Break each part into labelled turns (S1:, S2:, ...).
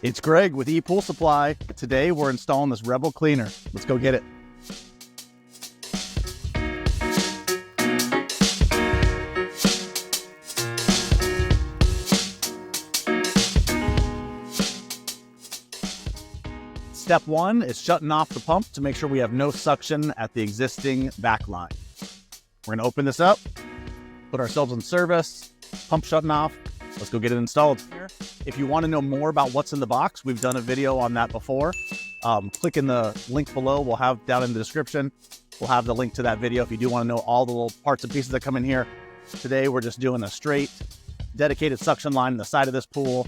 S1: It's Greg with ePoolSupply. Today we're installing this Rebel cleaner. Let's go get it. Step one is shutting off the pump to make sure we have no suction at the existing back line. We're going to open this up, put ourselves in service, pump shutting off. Let's go get it installed. If you want to know more about what's in the box, we've done a video on that before. Click in the link below. We'll have down in the description. We'll have the link to that video if you do want to know all the little parts and pieces that come in here. Today, we're just doing a straight dedicated suction line in the side of this pool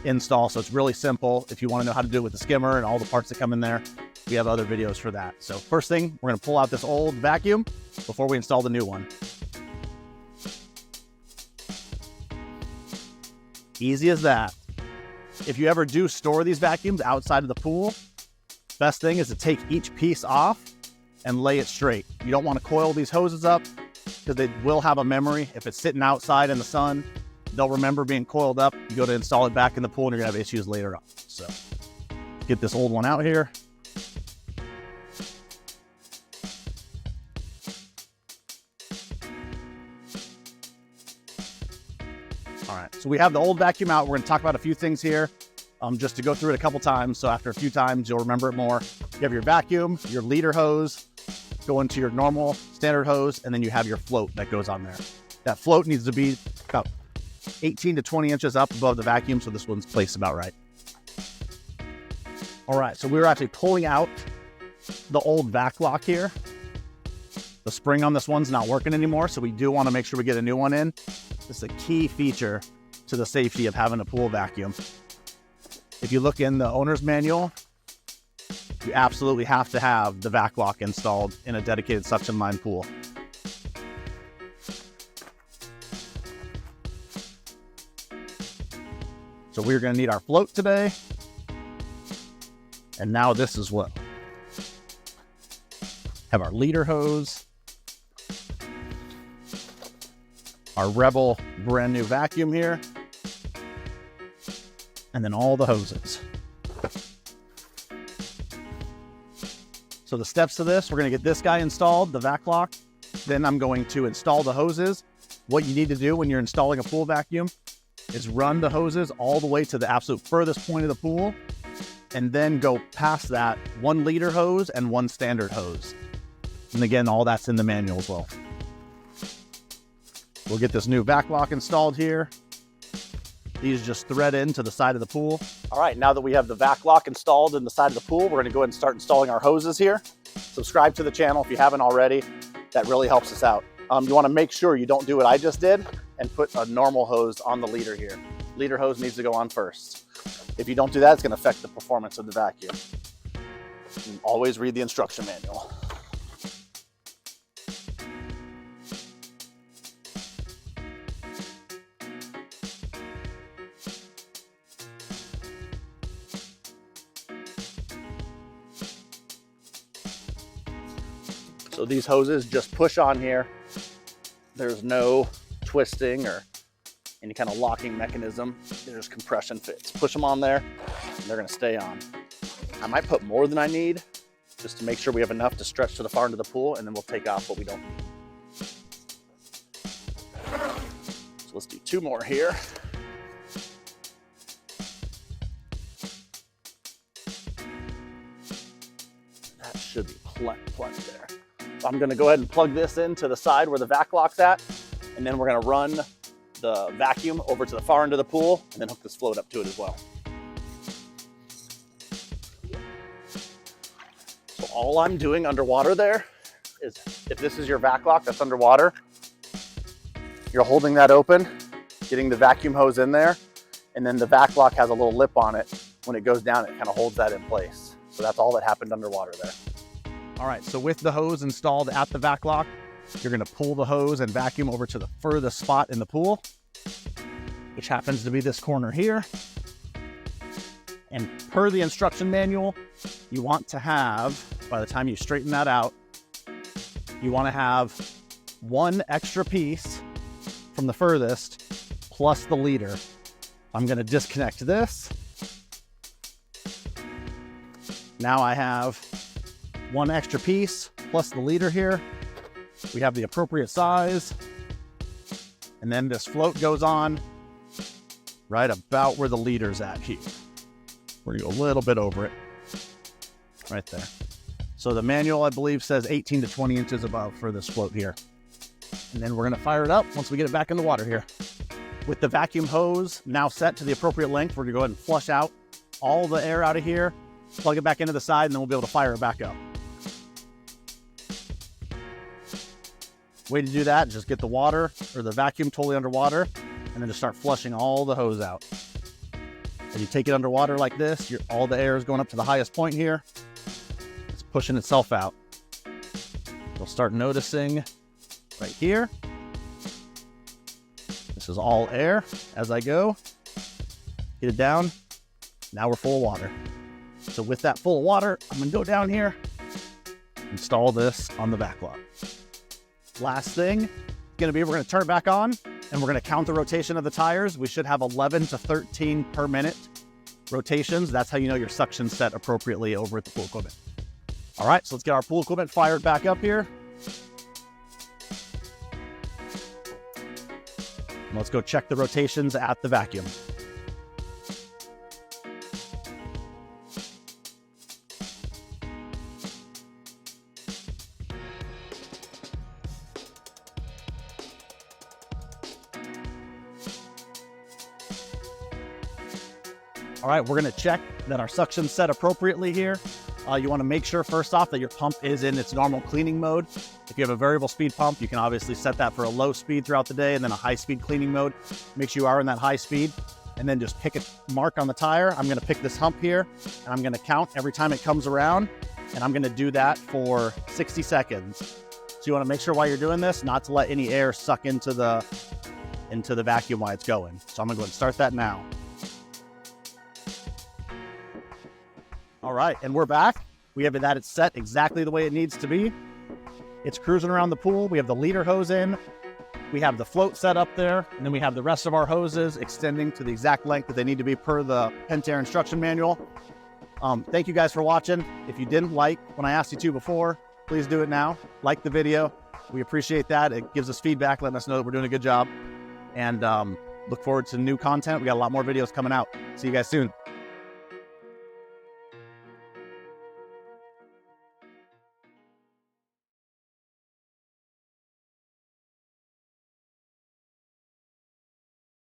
S1: install. So it's really simple. If you want to know how to do it with the skimmer and all the parts that come in there, we have other videos for that. So first thing, we're going to pull out this old vacuum before we install the new one. Easy as that. If you ever do store these vacuums outside of the pool, best thing is to take each piece off and lay it straight. You don't want to coil these hoses up because they will have a memory. If it's sitting outside in the sun, they'll remember being coiled up. You go to install it back in the pool and you're gonna have issues later on. So get this old one out here. All right, so we have the old vacuum out. We're gonna talk about a few things here just to go through it a couple times. So after a few times, you'll remember it more. You have your vacuum, your leader hose, go into your normal standard hose, and then you have your float that goes on there. That float needs to be about 18 to 20 inches up above the vacuum, so this one's placed about right. All right, so we were actually pulling out the old vac lock here. The spring on this one's not working anymore, so we do want to make sure we get a new one in. This is a key feature to the safety of having a pool vacuum. If you look in the owner's manual, you absolutely have to have the vac lock installed in a dedicated suction line pool. So we're going to need our float today. And now this as well. Have our leader hose, our Rebel brand new vacuum here, and then all the hoses. So the steps to this, we're going to get this guy installed, the vac lock. Then I'm going to install the hoses. What you need to do when you're installing a pool vacuum is run the hoses all the way to the absolute furthest point of the pool, and then go past that 1 liter hose and 1 standard hose. And again, all that's in the manual as well. We'll get this new vac lock installed here. These just thread into the side of the pool. All right, now that we have the vac lock installed in the side of the pool, we're gonna go ahead and start installing our hoses here. Subscribe to the channel if you haven't already. That really helps us out. You wanna make sure you don't do what I just did and put a normal hose on the leader here. Leader hose needs to go on first. If you don't do that, it's gonna affect the performance of the vacuum. And always read the instruction manual. So these hoses just push on here. There's no twisting or any kind of locking mechanism. There's compression fits. Push them on there and they're gonna stay on. I might put more than I need just to make sure we have enough to stretch to the far end of the pool, and then we'll take off what we don't need. So let's do 2 more here. That should be plenty there. So I'm gonna go ahead and plug this into the side where the vac lock's at, and then we're gonna run the vacuum over to the far end of the pool and then hook this float up to it as well. So all I'm doing underwater there is, if this is your vac lock that's underwater, you're holding that open, getting the vacuum hose in there, and then the vac lock has a little lip on it. When it goes down, it kind of holds that in place. So that's all that happened underwater there. All right, so with the hose installed at the vac lock, you're gonna pull the hose and vacuum over to the furthest spot in the pool, which happens to be this corner here. And per the instruction manual, you want to have, by the time you straighten that out, you wanna have 1 extra piece from the furthest plus the leader. I'm gonna disconnect this Now I have one extra piece plus the leader here. We have the appropriate size. And then this float goes on right about where the leader's at here. We're gonna go a little bit over it, right there. So the manual, I believe, says 18 to 20 inches above for this float here. And then we're gonna fire it up once we get it back in the water here. With the vacuum hose now set to the appropriate length, we're gonna go ahead and flush out all the air out of here, plug it back into the side, and then we'll be able to fire it back up. Way to do that, just get the water or the vacuum totally underwater, and then just start flushing all the hose out. As you take it underwater like this, all the air is going up to the highest point here. It's pushing itself out. You'll start noticing right here. This is all air as I go. Get it down. Now we're full of water. So with that full of water, I'm gonna go down here, install this on the backlog. Last thing, we're gonna turn it back on and we're gonna count the rotation of the tires. We should have 11 to 13 per minute rotations. That's how you know your suction set appropriately over at the pool equipment. All right, so let's get our pool equipment fired back up here. And let's go check the rotations at the vacuum. All right, we're gonna check that our suction's set appropriately here. You wanna make sure first off that your pump is in its normal cleaning mode. If you have a variable speed pump, you can obviously set that for a low speed throughout the day and then a high speed cleaning mode. Make sure you are in that high speed and then just pick a mark on the tire. I'm gonna pick this hump here and I'm gonna count every time it comes around, and I'm gonna do that for 60 seconds. So you wanna make sure while you're doing this, not to let any air suck into the vacuum while it's going. So I'm gonna go ahead and start that now. All right, and we're back. We have that set exactly the way it needs to be. It's cruising around the pool. We have the leader hose in. We have the float set up there, and then we have the rest of our hoses extending to the exact length that they need to be per the Pentair instruction manual. Thank you guys for watching. If you didn't like when I asked you to before, please do it now. Like the video. We appreciate that. It gives us feedback, letting us know that we're doing a good job. And look forward to new content. We got a lot more videos coming out. See you guys soon.